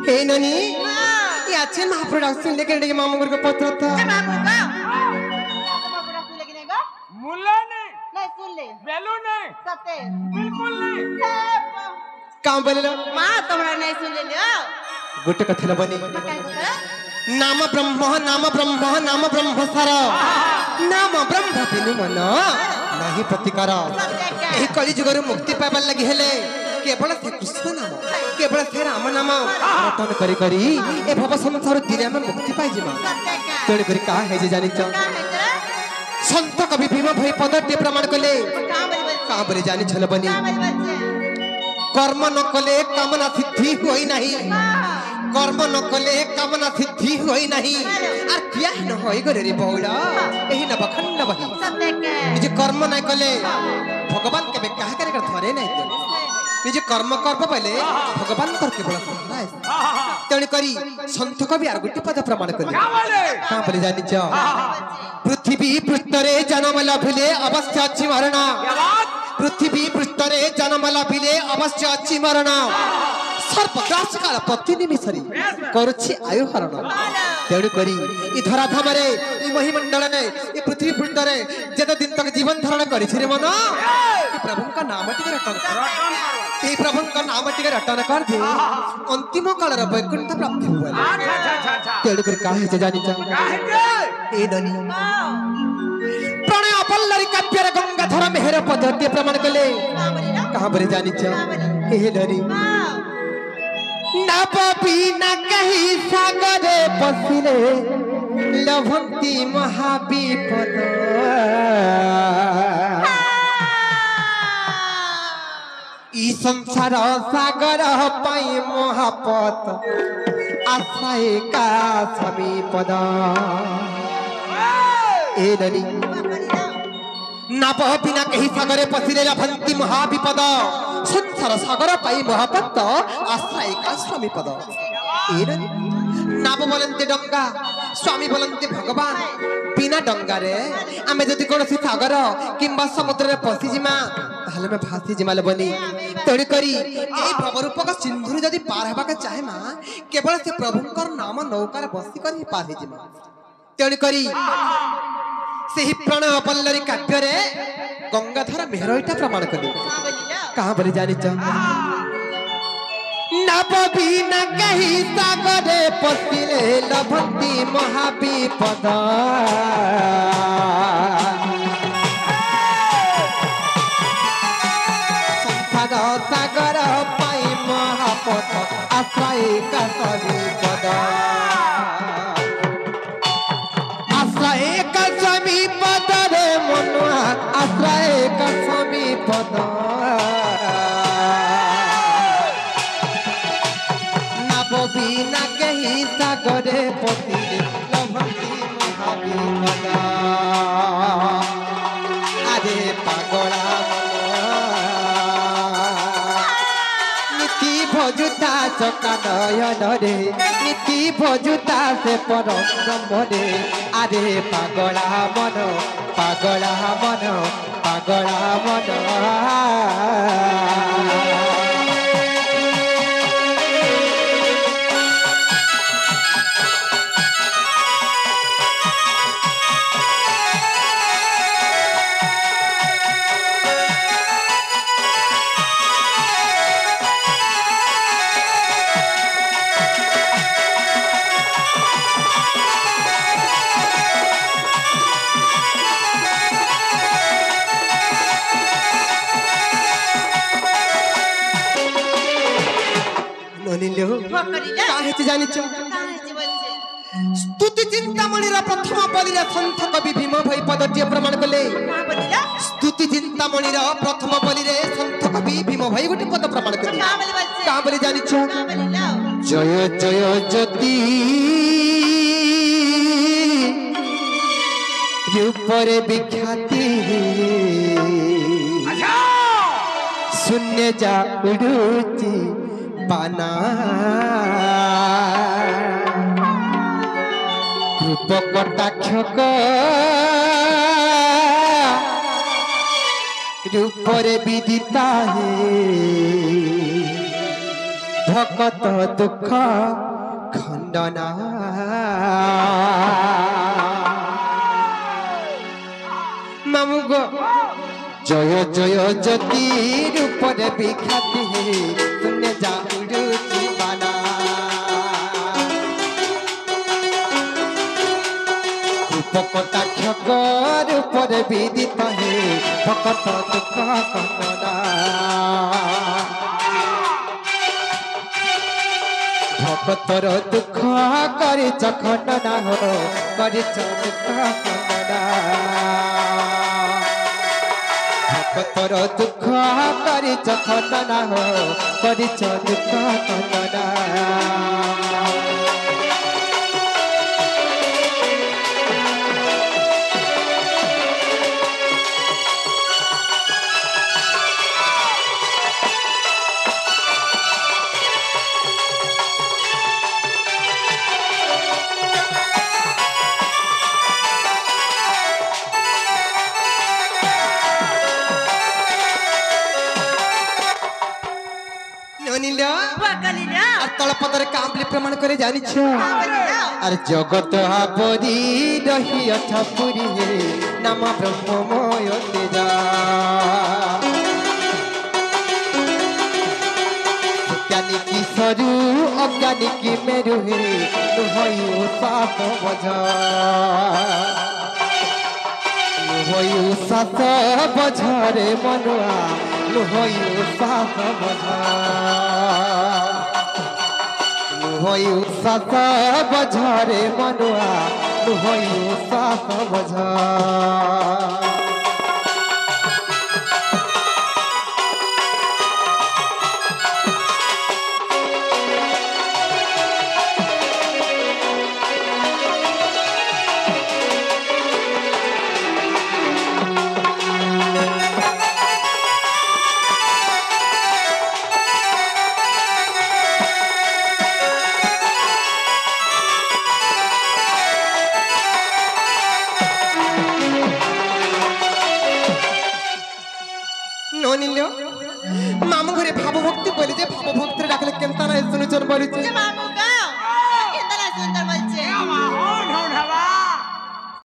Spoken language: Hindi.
हे ननी याचे महाप्रॉडक्शन लेके के मामू को पत्र था मुल्ला नहीं नहीं सुन ले बेलू नहीं सत्य बिल्कुल नहीं काम बोले मां तुम्हारा नहीं सुन ले लियो गुट कथन बनी काय होता नाम ब्रह्म नाम ब्रह्म सार नाम ब्रह्म बिनु मन नाही प्रतिकार एही कलि जुगर मुक्ति पाइबार लगी हेले केवल से कृष्ण नाम केवल से राम नाम रटन करी करी ए भव संसार दिने हम मुक्ति पाइ जिमा तेण करी का है जे जानि छ संत कवि भीम भई पदटे प्रमाण कले का बरे जानि छल बनी कर्म न कले कामना सिद्धि होई नहीं कर्म न कले कामना सिद्धि होई नहीं आर किया न होई गरे रे बौड़ा एही न बखंड बही निजे कर्म न कले भगवान के काहे करे कर धरे नहीं दे निजे कर्म करब पहले भगवान कर के बड़ा सहारा है तेणी करी संत कवि आर गुटी पद प्रमाण कले का बोले जानि छ पृथ्वी पृष्ठरे जन्म लभिले अवश्य अछि मरण पृथ्वी पृष्ठरे जन्म लभिले अवश्य अछि मरण सर्पग्रास काल प्रति निमिषरी करुछि आयु हरण तेणु करी ई धराधाम रे ई महिमंडल ने ई पृथ्वी पृष्ठ रे जत दिन तक जीवन धारण करि छि रे मन ई प्रभु का नाम टिके रटन कर ई प्रभु का नाम टिके रटन कर दे अंतिम काल रे वैकुंठ प्राप्ति हुआ तेणु करी काहे जे जानि छ ए दनी प्रणय अपल्लरी काव्य रे गंगाधर मेहर पद्धति प्रमाण कले कहां बरे जानि छ हे दनी नभ बिना कहीं सागरे पसिले लभंती महाविपद ई संसार सागर पाई महापत आशाए का समीपद ए ननी नभ बिना कहीं सागरे पसिले लभंती महाविपद संसार सागर पाई महापत आश्रय का स्वामी पद नाम बोलते डंगा स्वामी बोलते भगवान बिना डंगा रे आमे जदि कोनोसी सागर किंबा समुद्र रे पसी जिमा ताले में भासी जिमाले बनी तोड़ी करी ए भवरूप का सिंधुरी जदि पार हेबा के चाहे मा केवल से प्रभुकर नाम नौका रे बसी कर ही पार हे जिमा तोड़ी करी सेही प्रणय पल्लरी काव्य रे गंगाधर मेहरइटा प्रमाण कली कहां बरे जानि छ नभ बिना कहीं सागरे पसिले लभंती महाविपद संसार सागर पाई महापथ आश्रय का समीपद आश्रय का समीपद रे मनुआ आश्रय का समीपद बिना कहीं सागरे पसिले लभंती महाविपद अरे पागला नीति भजुता चका नयन रे नीति भजुता से परम ब्रह्म रे अरे पागला मन पागला मन पागला मन स्तुति चिंतामणि प्रथम बलिरा संत कवि भीम भई पदटी प्रमाण कले स्तुति चिंतामणि प्रथम बलिरे संत कवि भीम भई गोटे पद प्रमाण कले का बोले जानि छ जय जय ज्योति रूपरे विख्याति शून्य जा उडुची पाना रूप कटाक्ष रूपरे विदिता है ভকত দুঃখ খণ্ডনা মামু গো জয় জয় জ্যোতি রূপরে বিখ্যাতি শুনে যা উড়ুচি বানা রূপকতা ক্ষগর উপরে বিদিত হে ভকত দুঃখ খণ্ডনা ভকতর দুঃখ করিছ খণ্ডনা হো করিছ দুঃখ খণ্ডনা ভকতর দুঃখ করিছ খণ্ডনা হো করিছ দুঃখ খণ্ডনা তলপদরে কামলি প্রমাণ করে জানিছ আর জগত আপরি রহি অঠপুরি নাম ব্রহ্মময় তেজা জ্ঞানী কি সরু অজ্ঞানী কি মেরু হে হইউ সাত বজ হইউ সাত বঝরে মনুয়া হইউ সাত বঝ হইউ সাত বঝরে মনুয়া হইউ সাত বঝ মামু ঘরে ভাবভক্তি বলে যে ভাবভক্তি ডাকলে কেমতা না শুনুছন বলুছি যে মামু গো